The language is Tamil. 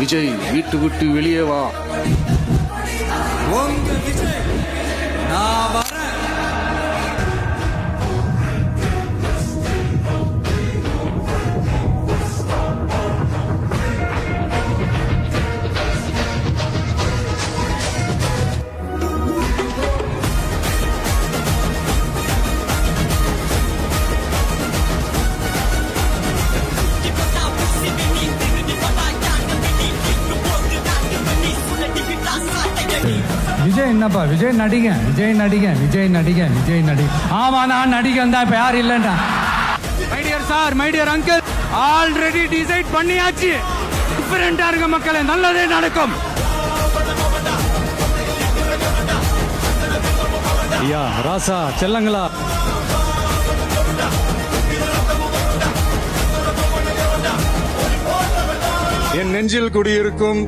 விஜய் வீட்டு விட்டு வெளியே வா. உங்க விஜய் நான் வரேன். விஜய் என்னப்பா விஜய் நடிங்க விஜய் நடிங்க விஜய் நடிங்க விஜய் நடிங்க. ஆமா நான் நடிகன் தான், இப்ப யாரும் இல்லைண்டா. My dear sir, my dear uncle, already decide பண்ணியாச்சு. டிஃபரெண்டா இருக்க மக்களே, நல்லதே நடக்கும். ஐயா ராசா செல்லங்களா, என் நெஞ்சில் குடியிருக்கும்